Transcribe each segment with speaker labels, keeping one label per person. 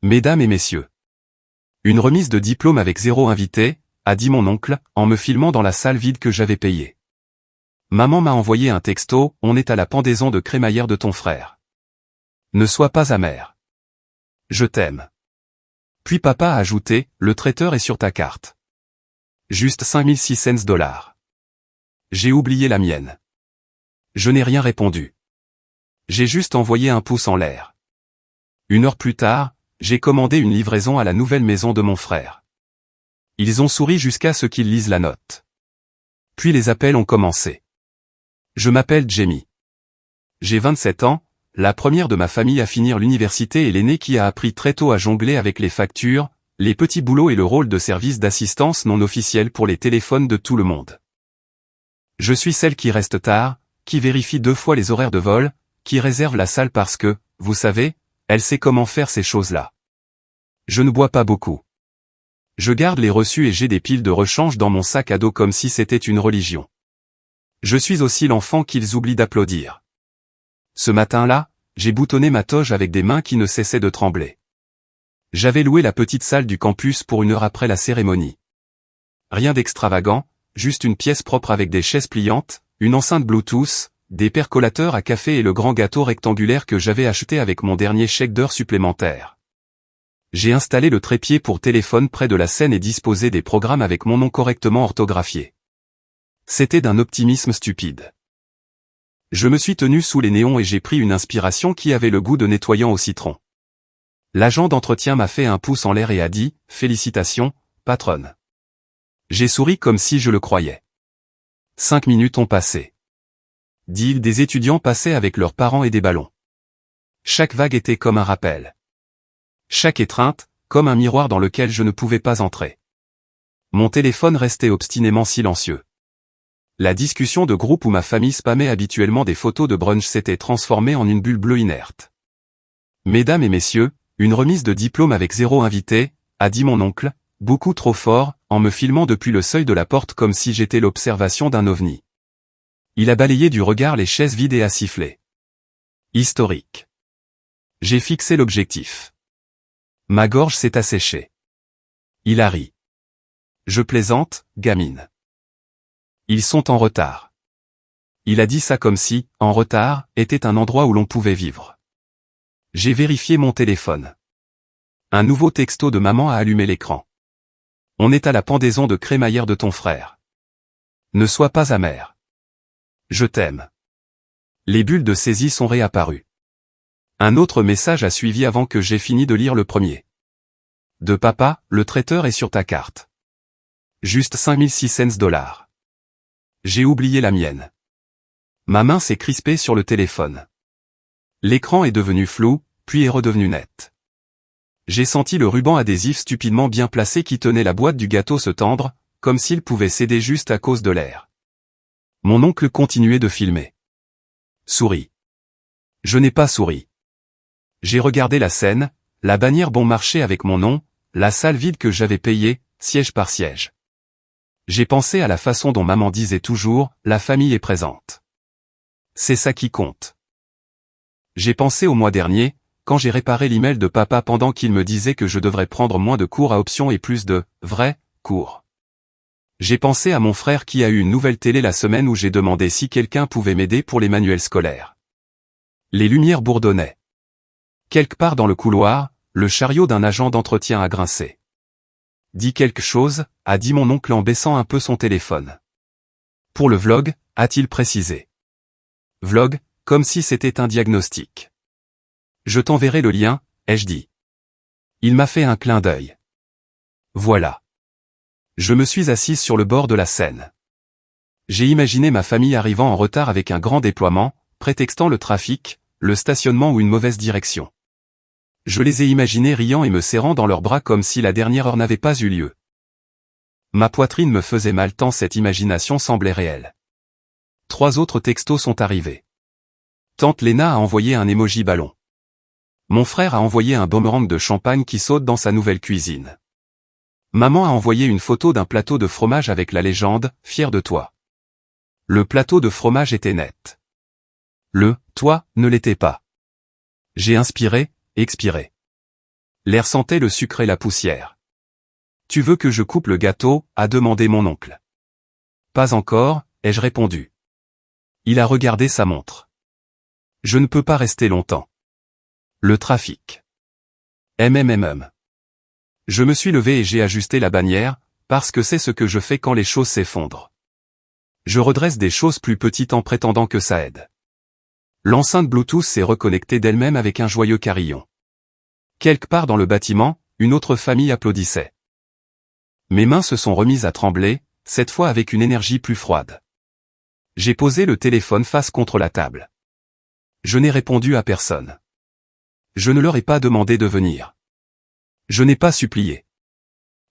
Speaker 1: Mesdames et messieurs. Une remise de diplôme avec 0 invité, a dit mon oncle, en me filmant dans la salle vide que j'avais payée. Maman m'a envoyé un texto, on est à la pendaison de crémaillère de ton frère. Ne sois pas amer. Je t'aime. Puis papa a ajouté, le traiteur est sur ta carte. Juste 5600 $. J'ai oublié la mienne. Je n'ai rien répondu. J'ai juste envoyé un pouce en l'air. 1 heure plus tard, j'ai commandé une livraison à la nouvelle maison de mon frère. Ils ont souri jusqu'à ce qu'ils lisent la note. Puis les appels ont commencé. Je m'appelle Jamie. J'ai 27 ans, la première de ma famille à finir l'université et l'aînée qui a appris très tôt à jongler avec les factures, les petits boulots et le rôle de service d'assistance non officiel pour les téléphones de tout le monde. Je suis celle qui reste tard, qui vérifie 2 fois les horaires de vol, qui réserve la salle parce que, vous savez, elle sait comment faire ces choses-là. Je ne bois pas beaucoup. Je garde les reçus et j'ai des piles de rechange dans mon sac à dos comme si c'était une religion. Je suis aussi l'enfant qu'ils oublient d'applaudir. Ce matin-là, j'ai boutonné ma toge avec des mains qui ne cessaient de trembler. J'avais loué la petite salle du campus pour 1 heure après la cérémonie. Rien d'extravagant, juste une pièce propre avec des chaises pliantes, une enceinte Bluetooth, des percolateurs à café et le grand gâteau rectangulaire que j'avais acheté avec mon dernier chèque d'heures supplémentaires. J'ai installé le trépied pour téléphone près de la scène et disposé des programmes avec mon nom correctement orthographié. C'était d'un optimisme stupide. Je me suis tenu sous les néons et j'ai pris une inspiration qui avait le goût de nettoyant au citron. L'agent d'entretien m'a fait un pouce en l'air et a dit « Félicitations, patronne ». J'ai souri comme si je le croyais. 5 minutes ont passé. Des étudiants passaient avec leurs parents et des ballons. Chaque vague était comme un rappel. Chaque étreinte, comme un miroir dans lequel je ne pouvais pas entrer. Mon téléphone restait obstinément silencieux. La discussion de groupe où ma famille spammait habituellement des photos de brunch s'était transformée en une bulle bleue inerte. Mesdames et messieurs, une remise de diplôme avec 0 invité, a dit mon oncle, beaucoup trop fort, en me filmant depuis le seuil de la porte comme si j'étais l'observation d'un ovni. Il a balayé du regard les chaises vides et a sifflé. Historique. J'ai fixé l'objectif. Ma gorge s'est asséchée. Il a ri. Je plaisante, gamine. Ils sont en retard. Il a dit ça comme si, en retard, était un endroit où l'on pouvait vivre. J'ai vérifié mon téléphone. Un nouveau texto de maman a allumé l'écran. On est à la pendaison de crémaillère de ton frère. Ne sois pas amer. Je t'aime. Les bulles de saisie sont réapparues. Un autre message a suivi avant que j'aie fini de lire le premier. De papa, le traiteur est sur ta carte. Juste 5600 $. J'ai oublié la mienne. Ma main s'est crispée sur le téléphone. L'écran est devenu flou, puis est redevenu net. J'ai senti le ruban adhésif stupidement bien placé qui tenait la boîte du gâteau se tendre, comme s'il pouvait céder juste à cause de l'air. Mon oncle continuait de filmer. Souris. Je n'ai pas souri. J'ai regardé la scène, la bannière bon marché avec mon nom, la salle vide que j'avais payée, siège par siège. J'ai pensé à la façon dont maman disait toujours, la famille est présente. C'est ça qui compte. J'ai pensé au mois dernier, quand j'ai réparé l'email de papa pendant qu'il me disait que je devrais prendre moins de cours à option et plus de, vrais, cours. J'ai pensé à mon frère qui a eu une nouvelle télé la semaine où j'ai demandé si quelqu'un pouvait m'aider pour les manuels scolaires. Les lumières bourdonnaient. Quelque part dans le couloir, le chariot d'un agent d'entretien a grincé. Dis quelque chose, a dit mon oncle en baissant un peu son téléphone. Pour le vlog, a-t-il précisé. Vlog, comme si c'était un diagnostic. Je t'enverrai le lien, ai-je dit. Il m'a fait un clin d'œil. Voilà. Je me suis assise sur le bord de la Seine. J'ai imaginé ma famille arrivant en retard avec un grand déploiement, prétextant le trafic, le stationnement ou une mauvaise direction. Je les ai imaginés riant et me serrant dans leurs bras comme si la dernière heure n'avait pas eu lieu. Ma poitrine me faisait mal tant cette imagination semblait réelle. 3 autres textos sont arrivés. Tante Léna a envoyé un emoji ballon. Mon frère a envoyé un boomerang de champagne qui saute dans sa nouvelle cuisine. Maman a envoyé une photo d'un plateau de fromage avec la légende « Fier de toi ». Le plateau de fromage était net. Le « toi » ne l'était pas. J'ai inspiré, expiré. L'air sentait le sucre et la poussière. « Tu veux que je coupe le gâteau ?» a demandé mon oncle. « Pas encore » ai-je répondu. Il a regardé sa montre. « Je ne peux pas rester longtemps. Le trafic. » Je me suis levé et j'ai ajusté la bannière, parce que c'est ce que je fais quand les choses s'effondrent. Je redresse des choses plus petites en prétendant que ça aide. L'enceinte Bluetooth s'est reconnectée d'elle-même avec un joyeux carillon. Quelque part dans le bâtiment, une autre famille applaudissait. Mes mains se sont remises à trembler, cette fois avec une énergie plus froide. J'ai posé le téléphone face contre la table. Je n'ai répondu à personne. Je ne leur ai pas demandé de venir. Je n'ai pas supplié.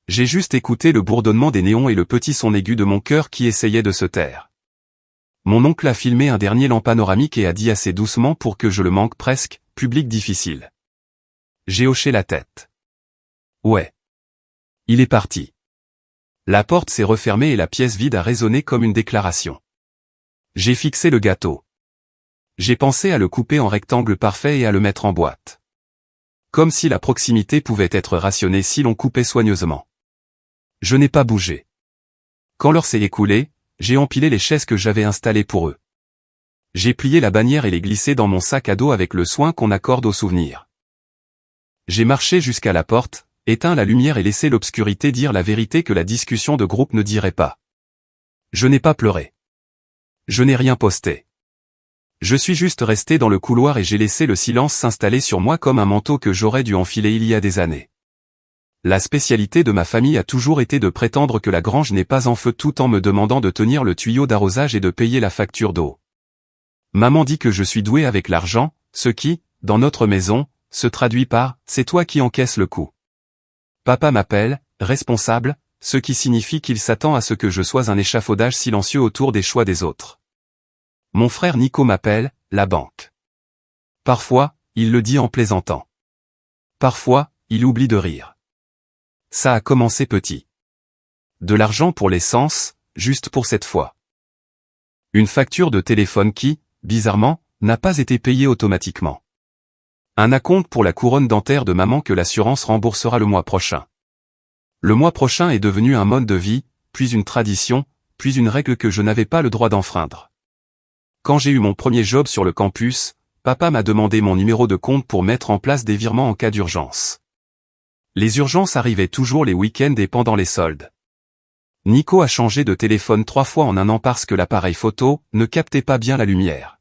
Speaker 1: J'ai juste écouté le bourdonnement des néons et le petit son aigu de mon cœur qui essayait de se taire. Mon oncle a filmé un dernier lamp panoramique et a dit assez doucement pour que je le manque presque, « Public difficile ». J'ai hoché la tête. Ouais. Il est parti. La porte s'est refermée et la pièce vide a résonné comme une déclaration. J'ai fixé le gâteau. J'ai pensé à le couper en rectangle parfait et à le mettre en boîte. Comme si la proximité pouvait être rationnée si l'on coupait soigneusement. Je n'ai pas bougé. Quand l'heure s'est écoulée, j'ai empilé les chaises que j'avais installées pour eux. J'ai plié la bannière et les glissé dans mon sac à dos avec le soin qu'on accorde aux souvenirs. J'ai marché jusqu'à la porte, éteint la lumière et laissé l'obscurité dire la vérité que la discussion de groupe ne dirait pas. Je n'ai pas pleuré. Je n'ai rien posté. Je suis juste resté dans le couloir et j'ai laissé le silence s'installer sur moi comme un manteau que j'aurais dû enfiler il y a des années. La spécialité de ma famille a toujours été de prétendre que la grange n'est pas en feu tout en me demandant de tenir le tuyau d'arrosage et de payer la facture d'eau. Maman dit que je suis doué avec l'argent, ce qui, dans notre maison, se traduit par « c'est toi qui encaisses le coup ». Papa m'appelle « responsable », ce qui signifie qu'il s'attend à ce que je sois un échafaudage silencieux autour des choix des autres. Mon frère Nico m'appelle « la banque ». Parfois, il le dit en plaisantant. Parfois, il oublie de rire. Ça a commencé petit. De l'argent pour l'essence, juste pour cette fois. Une facture de téléphone qui, bizarrement, n'a pas été payée automatiquement. Un acompte pour la couronne dentaire de maman que l'assurance remboursera le mois prochain. Le mois prochain est devenu un mode de vie, puis une tradition, puis une règle que je n'avais pas le droit d'enfreindre. Quand j'ai eu mon premier job sur le campus, papa m'a demandé mon numéro de compte pour mettre en place des virements en cas d'urgence. Les urgences arrivaient toujours les week-ends et pendant les soldes. Nico a changé de téléphone 3 fois en un an parce que l'appareil photo ne captait pas bien la lumière.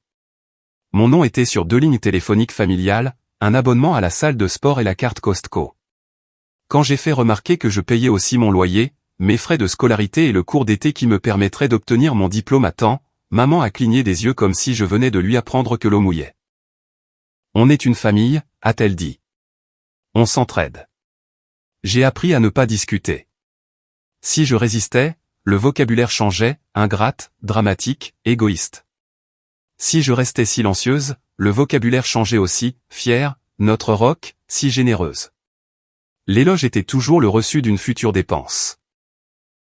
Speaker 1: Mon nom était sur 2 lignes téléphoniques familiales, un abonnement à la salle de sport et la carte Costco. Quand j'ai fait remarquer que je payais aussi mon loyer, mes frais de scolarité et le cours d'été qui me permettraient d'obtenir mon diplôme à temps, maman a cligné des yeux comme si je venais de lui apprendre que l'eau mouillait. On est une famille, a-t-elle dit. On s'entraide. J'ai appris à ne pas discuter. Si je résistais, le vocabulaire changeait, ingrate, dramatique, égoïste. Si je restais silencieuse, le vocabulaire changeait aussi, fière, notre rock, si généreuse. L'éloge était toujours le reçu d'une future dépense.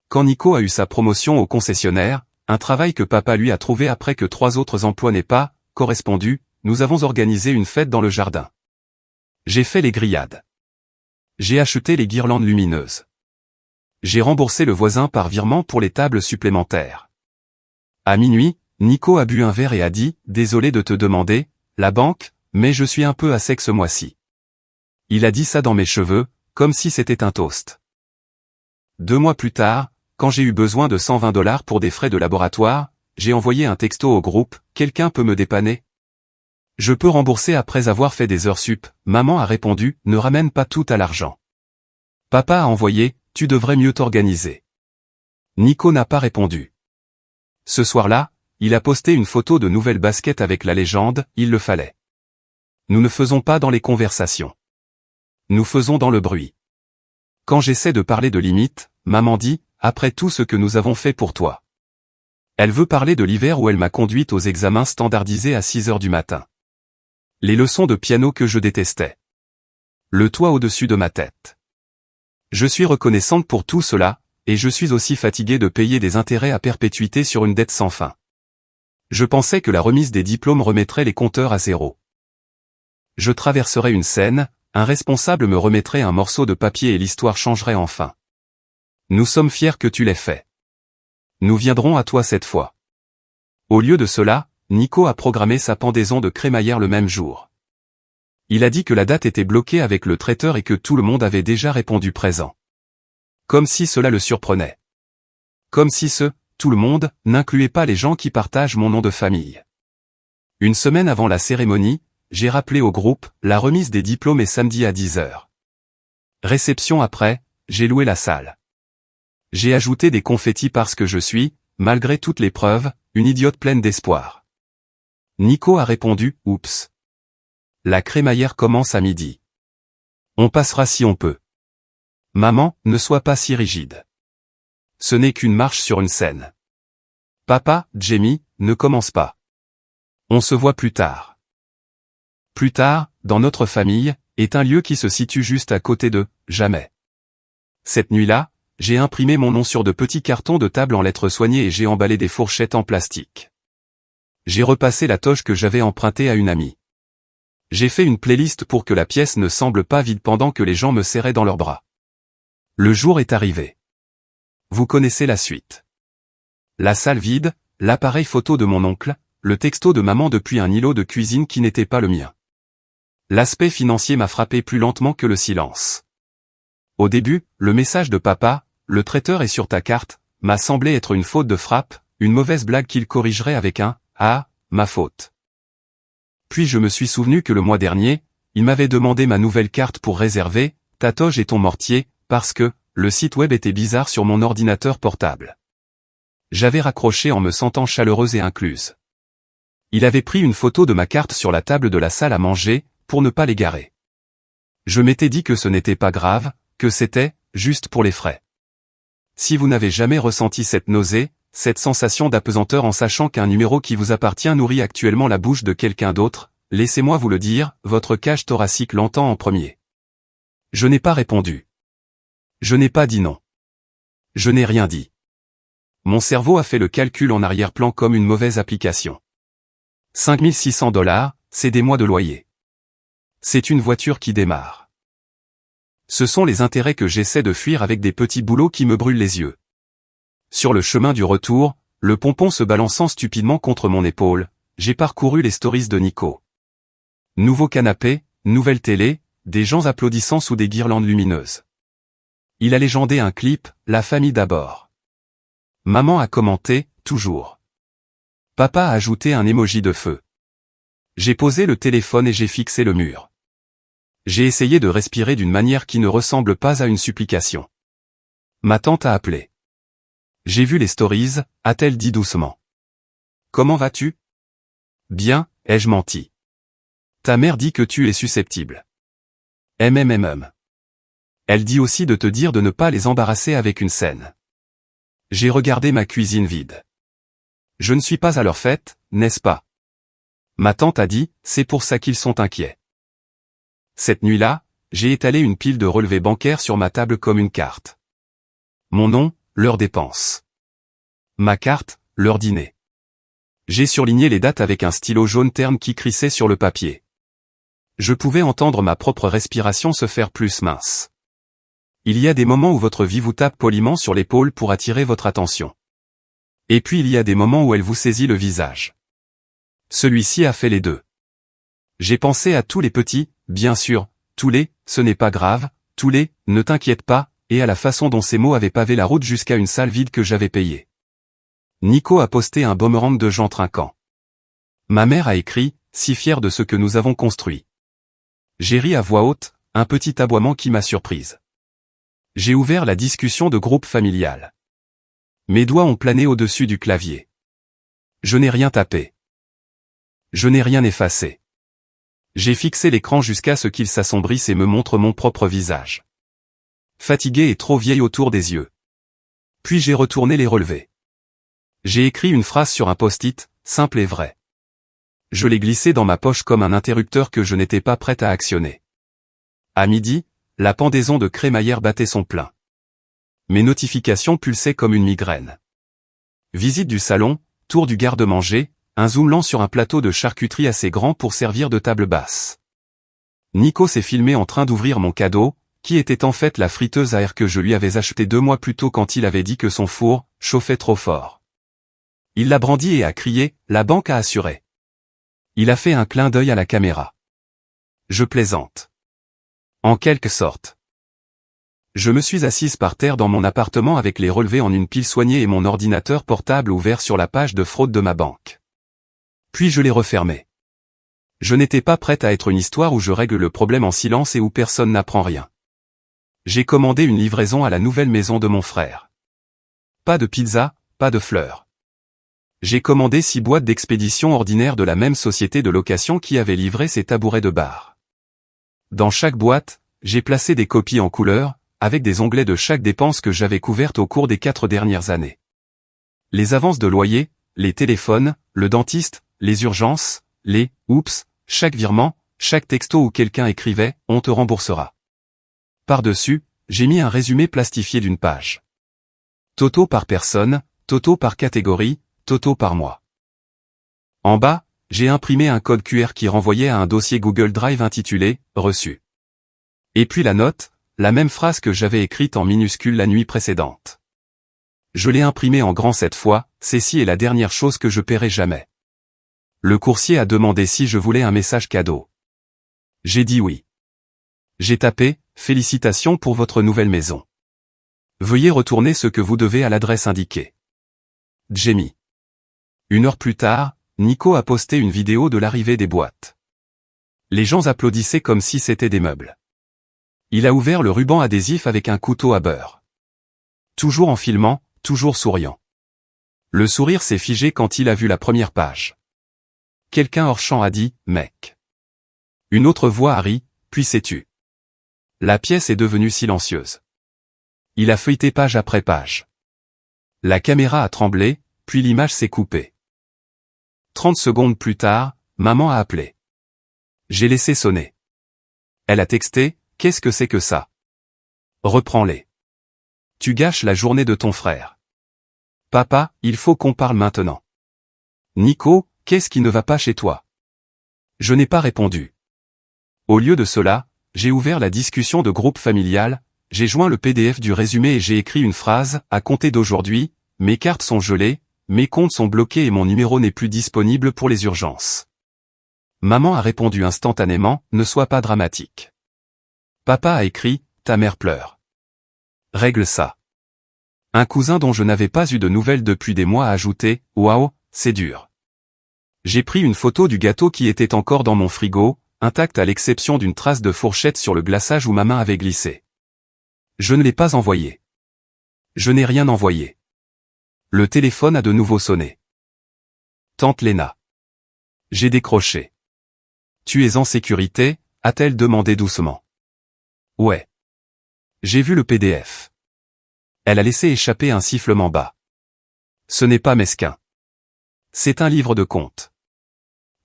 Speaker 1: Quand Nico a eu sa promotion au concessionnaire, un travail que papa lui a trouvé après que 3 autres emplois n'aient pas correspondu, nous avons organisé une fête dans le jardin. J'ai fait les grillades. J'ai acheté les guirlandes lumineuses. J'ai remboursé le voisin par virement pour les tables supplémentaires. À minuit, Nico a bu un verre et a dit « Désolé de te demander, la banque, mais je suis un peu à sec ce mois-ci. » Il a dit ça dans mes cheveux, comme si c'était un toast. 2 mois plus tard, quand j'ai eu besoin de $120 pour des frais de laboratoire, j'ai envoyé un texto au groupe « Quelqu'un peut me dépanner ? Je peux rembourser après avoir fait des heures sup ». Maman a répondu « Ne ramène pas tout à l'argent ». Papa a envoyé « Tu devrais mieux t'organiser ». Nico n'a pas répondu. Ce soir-là, il a posté une photo de nouvelles baskets avec la légende « Il le fallait ». Nous ne faisons pas dans les conversations. Nous faisons dans le bruit. Quand j'essaie de parler de limites, maman dit « Après tout ce que nous avons fait pour toi ». Elle veut parler de l'hiver où elle m'a conduite aux examens standardisés à 6 heures du matin. Les leçons de piano que je détestais. Le toit au-dessus de ma tête. Je suis reconnaissante pour tout cela, et je suis aussi fatiguée de payer des intérêts à perpétuité sur une dette sans fin. Je pensais que la remise des diplômes remettrait les compteurs à zéro. Je traverserai une Seine, un responsable me remettrait un morceau de papier et l'histoire changerait enfin. Nous sommes fiers que tu l'aies fait. Nous viendrons à toi cette fois. Au lieu de cela, Nico a programmé sa pendaison de crémaillère le même jour. Il a dit que la date était bloquée avec le traiteur et que tout le monde avait déjà répondu présent. Comme si cela le surprenait. Comme si tout le monde, n'incluait pas les gens qui partagent mon nom de famille. Une semaine avant la cérémonie, j'ai rappelé au groupe, la remise des diplômes est samedi à 10h. Réception après, j'ai loué la salle. J'ai ajouté des confettis parce que je suis, malgré toutes les preuves, une idiote pleine d'espoir. Nico a répondu, oups. La crémaillère commence à midi. On passera si on peut. Maman, ne sois pas si rigide. Ce n'est qu'une marche sur une scène. Papa, Jamie, ne commence pas. On se voit plus tard. Plus tard, dans notre famille, est un lieu qui se situe juste à côté de « jamais ». Cette nuit-là, j'ai imprimé mon nom sur de petits cartons de table en lettres soignées et j'ai emballé des fourchettes en plastique. J'ai repassé la toge que j'avais empruntée à une amie. J'ai fait une playlist pour que la pièce ne semble pas vide pendant que les gens me serraient dans leurs bras. Le jour est arrivé. Vous connaissez la suite. La salle vide, l'appareil photo de mon oncle, le texto de maman depuis un îlot de cuisine qui n'était pas le mien. L'aspect financier m'a frappé plus lentement que le silence. Au début, le message de papa, le traiteur est sur ta carte, m'a semblé être une faute de frappe, une mauvaise blague qu'il corrigerait avec un « Ah, ma faute ». Puis je me suis souvenu que le mois dernier, il m'avait demandé ma nouvelle carte pour réserver, ta toge et ton mortier, parce que, le site web était bizarre sur mon ordinateur portable. J'avais raccroché en me sentant chaleureuse et incluse. Il avait pris une photo de ma carte sur la table de la salle à manger, pour ne pas l'égarer. Je m'étais dit que ce n'était pas grave, que c'était, juste pour les frais. Si vous n'avez jamais ressenti cette nausée, cette sensation d'apesanteur en sachant qu'un numéro qui vous appartient nourrit actuellement la bouche de quelqu'un d'autre, laissez-moi vous le dire, votre cage thoracique l'entend en premier. Je n'ai pas répondu. Je n'ai pas dit non. Je n'ai rien dit. Mon cerveau a fait le calcul en arrière-plan comme une mauvaise application. 5600 $, c'est des mois de loyer. C'est une voiture qui démarre. Ce sont les intérêts que j'essaie de fuir avec des petits boulots qui me brûlent les yeux. Sur le chemin du retour, le pompon se balançant stupidement contre mon épaule, j'ai parcouru les stories de Nico. Nouveau canapé, nouvelle télé, des gens applaudissant sous des guirlandes lumineuses. Il a légendé un clip, la famille d'abord. Maman a commenté, toujours. Papa a ajouté un emoji de feu. J'ai posé le téléphone et j'ai fixé le mur. J'ai essayé de respirer d'une manière qui ne ressemble pas à une supplication. Ma tante a appelé. J'ai vu les stories, a-t-elle dit doucement. Comment vas-tu? Bien, ai-je menti. Ta mère dit que tu es susceptible. Elle dit aussi de te dire de ne pas les embarrasser avec une scène. J'ai regardé ma cuisine vide. Je ne suis pas à leur fête, n'est-ce pas? Ma tante a dit, c'est pour ça qu'ils sont inquiets. Cette nuit-là, j'ai étalé une pile de relevés bancaires sur ma table comme une carte. Mon nom, leurs dépenses. Ma carte, leur dîner. J'ai surligné les dates avec un stylo jaune terne qui crissait sur le papier. Je pouvais entendre ma propre respiration se faire plus mince. Il y a des moments où votre vie vous tape poliment sur l'épaule pour attirer votre attention. Et puis il y a des moments où elle vous saisit le visage. Celui-ci a fait les deux. J'ai pensé à tous les petits, bien sûr, tous les, ce n'est pas grave, tous les, ne t'inquiète pas, et à la façon dont ces mots avaient pavé la route jusqu'à une salle vide que j'avais payée. Nico a posté un boomerang de Jean Trinquant. Ma mère a écrit, si fière de ce que nous avons construit. J'ai ri à voix haute, un petit aboiement qui m'a surprise. J'ai ouvert la discussion de groupe familial. Mes doigts ont plané au-dessus du clavier. Je n'ai rien tapé. Je n'ai rien effacé. J'ai fixé l'écran jusqu'à ce qu'il s'assombrisse et me montre mon propre visage. Fatigué et trop vieille autour des yeux. Puis j'ai retourné les relevés. J'ai écrit une phrase sur un post-it, simple et vrai. Je l'ai glissé dans ma poche comme un interrupteur que je n'étais pas prête à actionner. À midi, la pendaison de crémaillère battait son plein. Mes notifications pulsaient comme une migraine. Visite du salon, tour du garde-manger, un zoom lent sur un plateau de charcuterie assez grand pour servir de table basse. Nico s'est filmé en train d'ouvrir mon cadeau, qui était en fait la friteuse à air que je lui avais achetée 2 mois plus tôt quand il avait dit que son four chauffait trop fort. Il l'a brandi et a crié, la banque a assuré. Il a fait un clin d'œil à la caméra. Je plaisante. En quelque sorte. Je me suis assise par terre dans mon appartement avec les relevés en une pile soignée et mon ordinateur portable ouvert sur la page de fraude de ma banque. Puis je l'ai refermé. Je n'étais pas prête à être une histoire où je règle le problème en silence et où personne n'apprend rien. J'ai commandé une livraison à la nouvelle maison de mon frère. Pas de pizza, pas de fleurs. J'ai commandé 6 boîtes d'expédition ordinaires de la même société de location qui avait livré ses tabourets de bar. Dans chaque boîte, j'ai placé des copies en couleur, avec des onglets de chaque dépense que j'avais couverte au cours des 4 dernières années. Les avances de loyer, les téléphones, le dentiste, les urgences, les « oups », chaque virement, chaque texto où quelqu'un écrivait « on te remboursera ». Par-dessus, j'ai mis un résumé plastifié d'une page. Toto par personne, toto par catégorie, toto par mois. En bas, j'ai imprimé un code QR qui renvoyait à un dossier Google Drive intitulé « Reçu ». Et puis la note, la même phrase que j'avais écrite en minuscule la nuit précédente. Je l'ai imprimée en grand cette fois, ceci est la dernière chose que je paierai jamais. Le coursier a demandé si je voulais un message cadeau. J'ai dit oui. J'ai tapé « Félicitations pour votre nouvelle maison. Veuillez retourner ce que vous devez à l'adresse indiquée. » Jamie. 1 heure plus tard, Nico a posté une vidéo de l'arrivée des boîtes. Les gens applaudissaient comme si c'était des meubles. Il a ouvert le ruban adhésif avec un couteau à beurre. Toujours en filmant, toujours souriant. Le sourire s'est figé quand il a vu la première page. Quelqu'un hors champ a dit « mec ». Une autre voix a ri, puis s'est tue. La pièce est devenue silencieuse. Il a feuilleté page après page. La caméra a tremblé, puis l'image s'est coupée. 30 secondes plus tard, maman a appelé. J'ai laissé sonner. Elle a texté, « Qu'est-ce que c'est que ça? Reprends-les. Tu gâches la journée de ton frère. Papa, il faut qu'on parle maintenant. Nico, qu'est-ce qui ne va pas chez toi? » Je n'ai pas répondu. Au lieu de cela, j'ai ouvert la discussion de groupe familial, j'ai joint le PDF du résumé et j'ai écrit une phrase, à compter d'aujourd'hui, mes cartes sont gelées, mes comptes sont bloqués et mon numéro n'est plus disponible pour les urgences. Maman a répondu instantanément, ne sois pas dramatique. Papa a écrit, ta mère pleure. Règle ça. Un cousin dont je n'avais pas eu de nouvelles depuis des mois a ajouté, waouh, c'est dur. J'ai pris une photo du gâteau qui était encore dans mon frigo, intact à l'exception d'une trace de fourchette sur le glaçage où ma main avait glissé. Je ne l'ai pas envoyé. Je n'ai rien envoyé. Le téléphone a de nouveau sonné. Tante Léna. J'ai décroché. Tu es en sécurité, a-t-elle demandé doucement. Ouais. J'ai vu le PDF. Elle a laissé échapper un sifflement bas. Ce n'est pas mesquin. C'est un livre de contes.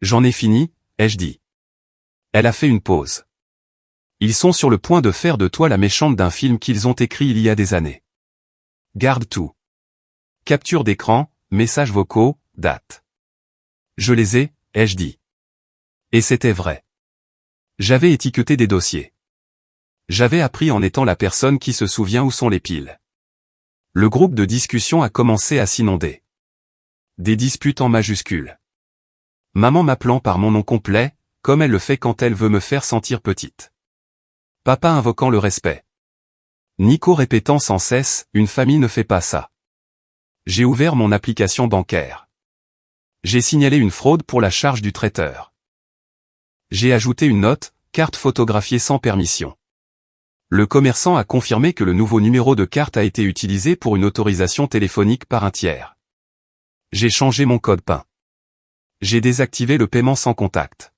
Speaker 1: J'en ai fini, ai-je dit. Elle a fait une pause. Ils sont sur le point de faire de toi la méchante d'un film qu'ils ont écrit il y a des années. Garde tout. Capture d'écran, messages vocaux, date. Je les ai, ai-je dit. Et c'était vrai. J'avais étiqueté des dossiers. J'avais appris en étant la personne qui se souvient où sont les piles. Le groupe de discussion a commencé à s'inonder. Des disputes en majuscules. Maman m'appelant par mon nom complet, comme elle le fait quand elle veut me faire sentir petite. Papa invoquant le respect. Nico répétant sans cesse, une famille ne fait pas ça. J'ai ouvert mon application bancaire. J'ai signalé une fraude pour la charge du traiteur. J'ai ajouté une note, carte photographiée sans permission. Le commerçant a confirmé que le nouveau numéro de carte a été utilisé pour une autorisation téléphonique par un tiers. J'ai changé mon code PIN. J'ai désactivé le paiement sans contact.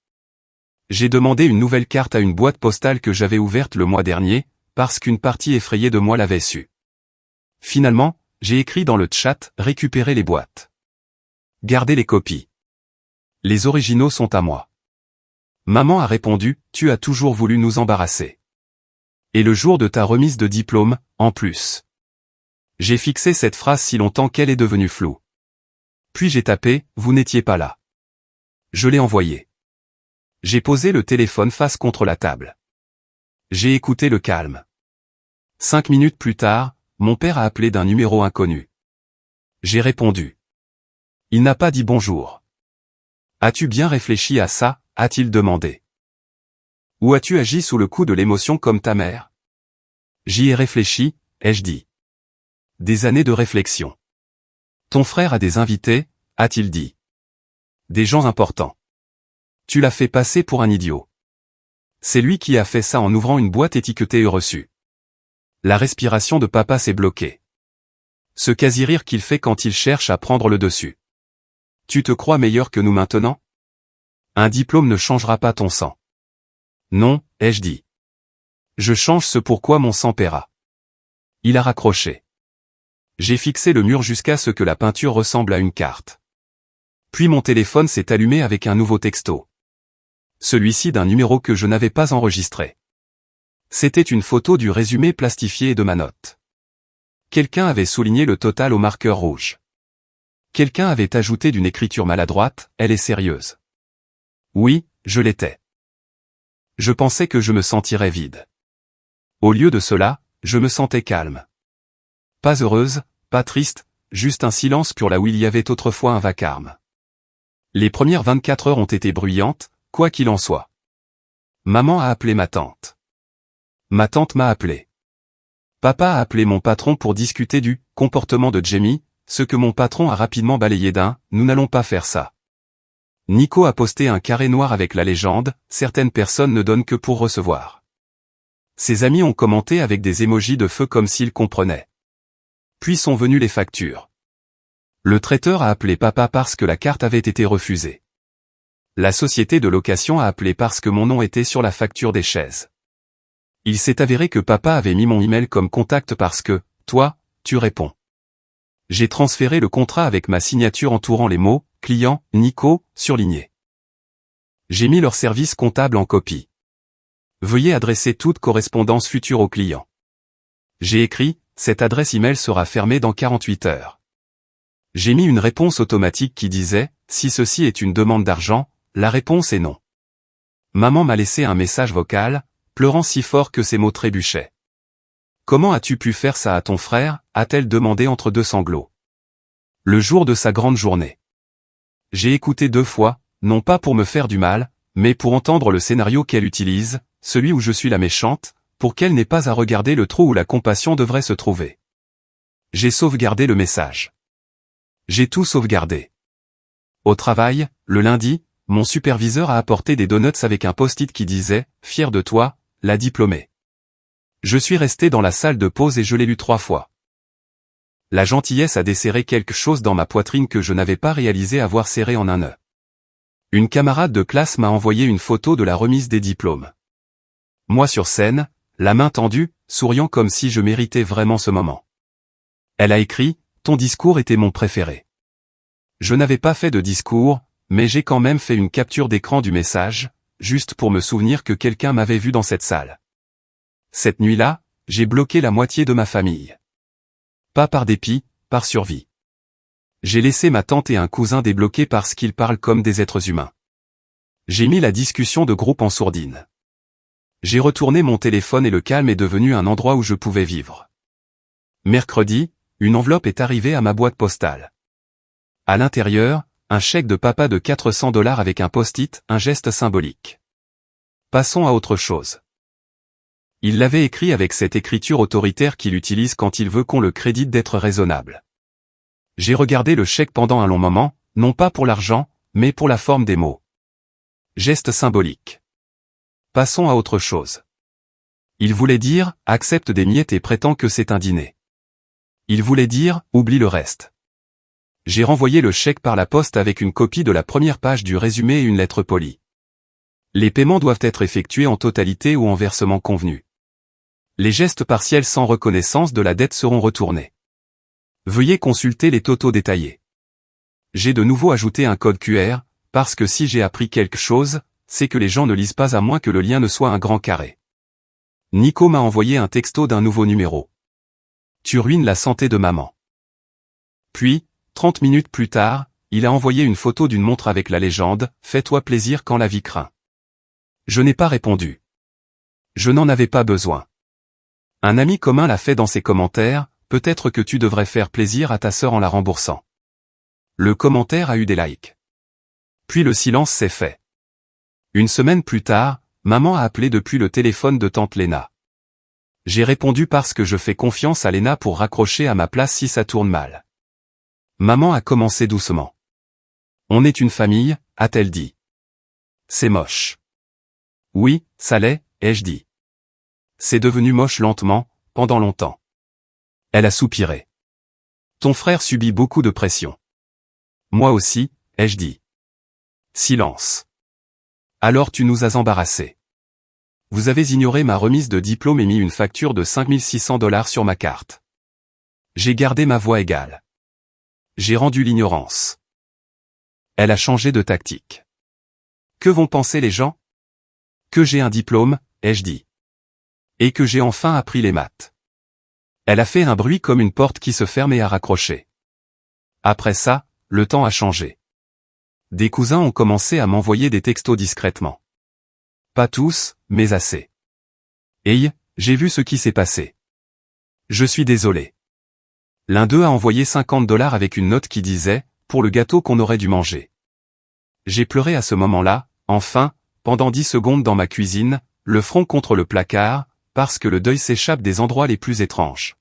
Speaker 1: J'ai demandé une nouvelle carte à une boîte postale que j'avais ouverte le mois dernier, parce qu'une partie effrayée de moi l'avait su. Finalement, j'ai écrit dans le chat « Récupérer les boîtes. Gardez les copies. Les originaux sont à moi. » Maman a répondu « Tu as toujours voulu nous embarrasser. Et le jour de ta remise de diplôme, en plus. » J'ai fixé cette phrase si longtemps qu'elle est devenue floue. Puis j'ai tapé « Vous n'étiez pas là. » Je l'ai envoyé. J'ai posé le téléphone face contre la table. J'ai écouté le calme. 5 minutes plus tard, mon père a appelé d'un numéro inconnu. J'ai répondu. Il n'a pas dit bonjour. As-tu bien réfléchi à ça, a-t-il demandé. Ou as-tu agi sous le coup de l'émotion comme ta mère? J'y ai réfléchi, ai-je dit. Des années de réflexion. Ton frère a des invités, a-t-il dit. Des gens importants. Tu l'as fait passer pour un idiot. C'est lui qui a fait ça en ouvrant une boîte étiquetée reçu. La respiration de papa s'est bloquée. Ce quasi-rire qu'il fait quand il cherche à prendre le dessus. Tu te crois meilleur que nous maintenant? Un diplôme ne changera pas ton sang. Non, ai-je dit. Je change ce pourquoi mon sang paiera. Il a raccroché. J'ai fixé le mur jusqu'à ce que la peinture ressemble à une carte. Puis mon téléphone s'est allumé avec un nouveau texto. Celui-ci d'un numéro que je n'avais pas enregistré. C'était une photo du résumé plastifié et de ma note. Quelqu'un avait souligné le total au marqueur rouge. Quelqu'un avait ajouté d'une écriture maladroite, elle est sérieuse. Oui, je l'étais. Je pensais que je me sentirais vide. Au lieu de cela, je me sentais calme. Pas heureuse, pas triste, juste un silence pur là où il y avait autrefois un vacarme. Les premières 24 heures ont été bruyantes, quoi qu'il en soit. Maman a appelé ma tante. Ma tante m'a appelé. Papa a appelé mon patron pour discuter du comportement de Jamie, ce que mon patron a rapidement balayé d'un « nous n'allons pas faire ça ». Nico a posté un carré noir avec la légende « certaines personnes ne donnent que pour recevoir ». Ses amis ont commenté avec des émojis de feu comme s'ils comprenaient. Puis sont venues les factures. Le traiteur a appelé papa parce que la carte avait été refusée. La société de location a appelé parce que mon nom était sur la facture des chaises. Il s'est avéré que papa avait mis mon email comme contact parce que, toi, tu réponds. J'ai transféré le contrat avec ma signature entourant les mots, client, Nico, surligné. J'ai mis leur service comptable en copie. Veuillez adresser toute correspondance future au client. J'ai écrit, cette adresse email sera fermée dans 48 heures. J'ai mis une réponse automatique qui disait, si ceci est une demande d'argent, la réponse est non. Maman m'a laissé un message vocal, pleurant si fort que ses mots trébuchaient. Comment as-tu pu faire ça à ton frère, a-t-elle demandé entre deux sanglots. Le jour de sa grande journée. J'ai écouté 2 fois, non pas pour me faire du mal, mais pour entendre le scénario qu'elle utilise, celui où je suis la méchante, pour qu'elle n'ait pas à regarder le trou où la compassion devrait se trouver. J'ai sauvegardé le message. J'ai tout sauvegardé. Au travail, le lundi, mon superviseur a apporté des donuts avec un post-it qui disait « Fier de toi, la diplômée ». Je suis resté dans la salle de pause et je l'ai lu 3 fois. La gentillesse a desserré quelque chose dans ma poitrine que je n'avais pas réalisé avoir serré en un nœud. Une camarade de classe m'a envoyé une photo de la remise des diplômes. Moi sur scène, la main tendue, souriant comme si je méritais vraiment ce moment. Elle a écrit « Ton discours était mon préféré ». Je n'avais pas fait de discours, mais j'ai quand même fait une capture d'écran du message, juste pour me souvenir que quelqu'un m'avait vu dans cette salle. Cette nuit-là, j'ai bloqué la moitié de ma famille. Pas par dépit, par survie. J'ai laissé ma tante et un cousin débloqués parce qu'ils parlent comme des êtres humains. J'ai mis la discussion de groupe en sourdine. J'ai retourné mon téléphone et le calme est devenu un endroit où je pouvais vivre. Mercredi, une enveloppe est arrivée à ma boîte postale. À l'intérieur, un chèque de papa de 400 $ avec un post-it, un geste symbolique. Passons à autre chose. Il l'avait écrit avec cette écriture autoritaire qu'il utilise quand il veut qu'on le crédite d'être raisonnable. J'ai regardé le chèque pendant un long moment, non pas pour l'argent, mais pour la forme des mots. Geste symbolique. Passons à autre chose. Il voulait dire, accepte des miettes et prétend que c'est un dîner. Il voulait dire, oublie le reste. J'ai renvoyé le chèque par la poste avec une copie de la première page du résumé et une lettre polie. Les paiements doivent être effectués en totalité ou en versement convenu. Les gestes partiels sans reconnaissance de la dette seront retournés. Veuillez consulter les totaux détaillés. J'ai de nouveau ajouté un code QR, parce que si j'ai appris quelque chose, c'est que les gens ne lisent pas à moins que le lien ne soit un grand carré. Nico m'a envoyé un texto d'un nouveau numéro. Tu ruines la santé de maman. Puis, 30 minutes plus tard, il a envoyé une photo d'une montre avec la légende « Fais-toi plaisir quand la vie craint ». Je n'ai pas répondu. Je n'en avais pas besoin. Un ami commun l'a fait dans ses commentaires, peut-être que tu devrais faire plaisir à ta sœur en la remboursant. Le commentaire a eu des likes. Puis le silence s'est fait. Une semaine plus tard, maman a appelé depuis le téléphone de tante Léna. J'ai répondu parce que je fais confiance à Léna pour raccrocher à ma place si ça tourne mal. Maman a commencé doucement. On est une famille, a-t-elle dit. C'est moche. Oui, ça l'est, ai-je dit. C'est devenu moche lentement, pendant longtemps. Elle a soupiré. Ton frère subit beaucoup de pression. Moi aussi, ai-je dit. Silence. Alors tu nous as embarrassés. Vous avez ignoré ma remise de diplôme et mis une facture de $5600 sur ma carte. J'ai gardé ma voix égale. J'ai rendu l'ignorance. Elle a changé de tactique. Que vont penser les gens? Que j'ai un diplôme, ai-je dit. Et que j'ai enfin appris les maths. Elle a fait un bruit comme une porte qui se ferme et a raccroché. Après ça, le temps a changé. Des cousins ont commencé à m'envoyer des textos discrètement. Pas tous, mais assez. Hey, j'ai vu ce qui s'est passé. Je suis désolé. L'un d'eux a envoyé $50 avec une note qui disait « pour le gâteau qu'on aurait dû manger ». J'ai pleuré à ce moment-là, enfin, pendant 10 secondes dans ma cuisine, le front contre le placard, parce que le deuil s'échappe des endroits les plus étranges.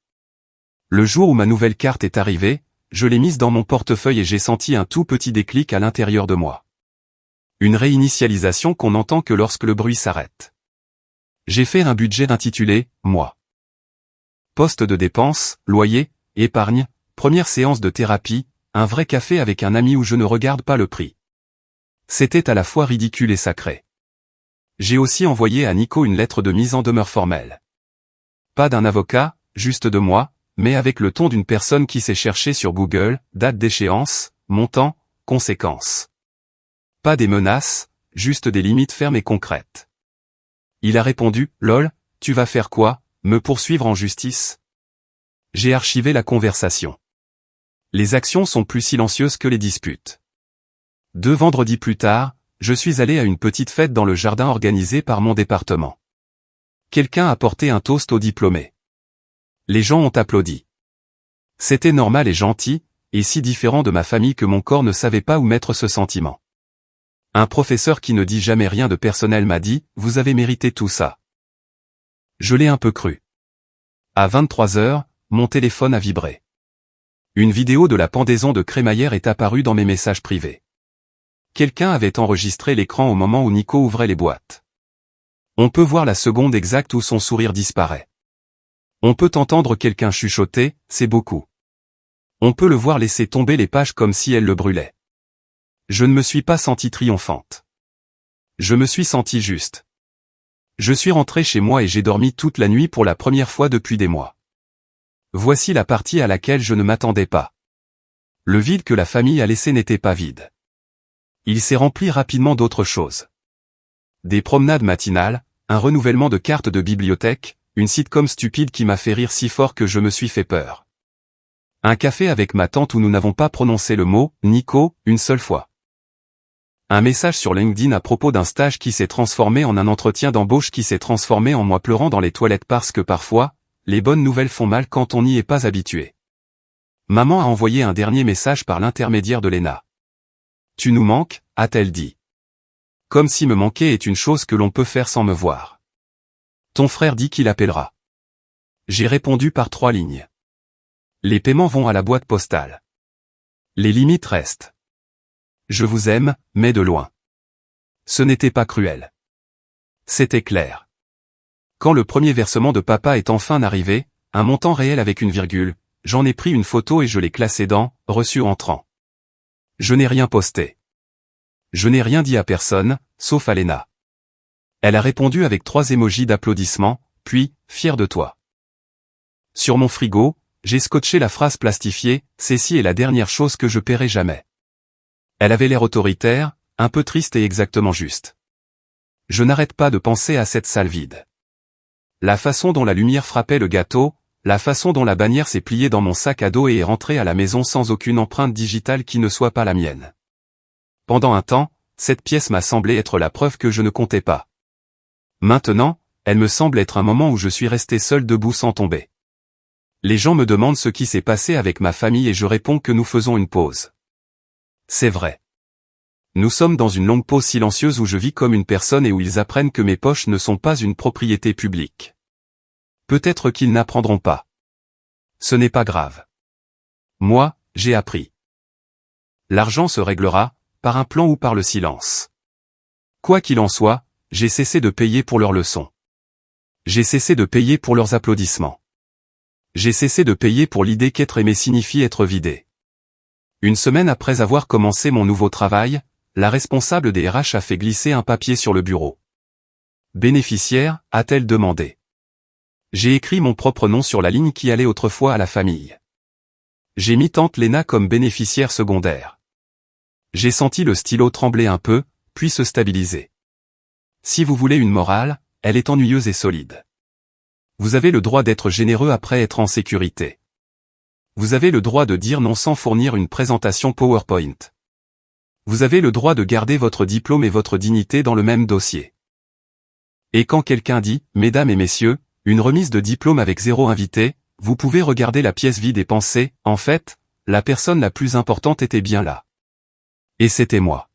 Speaker 1: Le jour où ma nouvelle carte est arrivée, je l'ai mise dans mon portefeuille et j'ai senti un tout petit déclic à l'intérieur de moi. Une réinitialisation qu'on n'entend que lorsque le bruit s'arrête. J'ai fait un budget intitulé « Moi ». Poste de dépenses, loyer, épargne, première séance de thérapie, un vrai café avec un ami où je ne regarde pas le prix. C'était à la fois ridicule et sacré. J'ai aussi envoyé à Nico une lettre de mise en demeure formelle. Pas d'un avocat, juste de moi, mais avec le ton d'une personne qui sait chercher sur Google, date d'échéance, montant, conséquences. Pas des menaces, juste des limites fermes et concrètes. Il a répondu, « Lol, tu vas faire quoi, me poursuivre en justice ?» J'ai archivé la conversation. Les actions sont plus silencieuses que les disputes. 2 vendredis plus tard, je suis allé à une petite fête dans le jardin organisé par mon département. Quelqu'un a porté un toast aux diplômés. Les gens ont applaudi. C'était normal et gentil, et si différent de ma famille que mon corps ne savait pas où mettre ce sentiment. Un professeur qui ne dit jamais rien de personnel m'a dit « Vous avez mérité tout ça ». Je l'ai un peu cru. À 23h, mon téléphone a vibré. Une vidéo de la pendaison de crémaillère est apparue dans mes messages privés. Quelqu'un avait enregistré l'écran au moment où Nico ouvrait les boîtes. On peut voir la seconde exacte où son sourire disparaît. On peut entendre quelqu'un chuchoter, c'est beaucoup. On peut le voir laisser tomber les pages comme si elles le brûlaient. Je ne me suis pas sentie triomphante. Je me suis sentie juste. Je suis rentré chez moi et j'ai dormi toute la nuit pour la première fois depuis des mois. Voici la partie à laquelle je ne m'attendais pas. Le vide que la famille a laissé n'était pas vide. Il s'est rempli rapidement d'autres choses. Des promenades matinales, un renouvellement de cartes de bibliothèque, une sitcom stupide qui m'a fait rire si fort que je me suis fait peur. Un café avec ma tante où nous n'avons pas prononcé le mot « Nico » une seule fois. Un message sur LinkedIn à propos d'un stage qui s'est transformé en un entretien d'embauche qui s'est transformé en moi pleurant dans les toilettes parce que parfois, les bonnes nouvelles font mal quand on n'y est pas habitué. Maman a envoyé un dernier message par l'intermédiaire de Léna. « Tu nous manques » a-t-elle dit. Comme si me manquer est une chose que l'on peut faire sans me voir. Ton frère dit qu'il appellera. J'ai répondu par 3 lignes. Les paiements vont à la boîte postale. Les limites restent. Je vous aime, mais de loin. Ce n'était pas cruel. C'était clair. Quand le premier versement de papa est enfin arrivé, un montant réel avec une virgule, j'en ai pris une photo et je l'ai classée dans « Reçu entrant ». Je n'ai rien posté. Je n'ai rien dit à personne, sauf à Léna. Elle a répondu avec 3 émojis d'applaudissements, puis « Fier de toi ». Sur mon frigo, j'ai scotché la phrase plastifiée « Ceci est la dernière chose que je paierai jamais ». Elle avait l'air autoritaire, un peu triste et exactement juste. Je n'arrête pas de penser à cette salle vide. La façon dont la lumière frappait le gâteau, la façon dont la bannière s'est pliée dans mon sac à dos et est rentrée à la maison sans aucune empreinte digitale qui ne soit pas la mienne. Pendant un temps, cette pièce m'a semblé être la preuve que je ne comptais pas. Maintenant, elle me semble être un moment où je suis resté seul debout sans tomber. Les gens me demandent ce qui s'est passé avec ma famille et je réponds que nous faisons une pause. C'est vrai. Nous sommes dans une longue pause silencieuse où je vis comme une personne et où ils apprennent que mes poches ne sont pas une propriété publique. Peut-être qu'ils n'apprendront pas. Ce n'est pas grave. Moi, j'ai appris. L'argent se réglera, par un plan ou par le silence. Quoi qu'il en soit, j'ai cessé de payer pour leurs leçons. J'ai cessé de payer pour leurs applaudissements. J'ai cessé de payer pour l'idée qu'être aimé signifie être vidé. Une semaine après avoir commencé mon nouveau travail, la responsable des RH a fait glisser un papier sur le bureau. Bénéficiaire, a-t-elle demandé. J'ai écrit mon propre nom sur la ligne qui allait autrefois à la famille. J'ai mis tante Léna comme bénéficiaire secondaire. J'ai senti le stylo trembler un peu, puis se stabiliser. Si vous voulez une morale, elle est ennuyeuse et solide. Vous avez le droit d'être généreux après être en sécurité. Vous avez le droit de dire non sans fournir une présentation PowerPoint. Vous avez le droit de garder votre diplôme et votre dignité dans le même dossier. Et quand quelqu'un dit, mesdames et messieurs, une remise de diplôme avec 0 invité, vous pouvez regarder la pièce vide et penser, en fait, la personne la plus importante était bien là. Et c'était moi.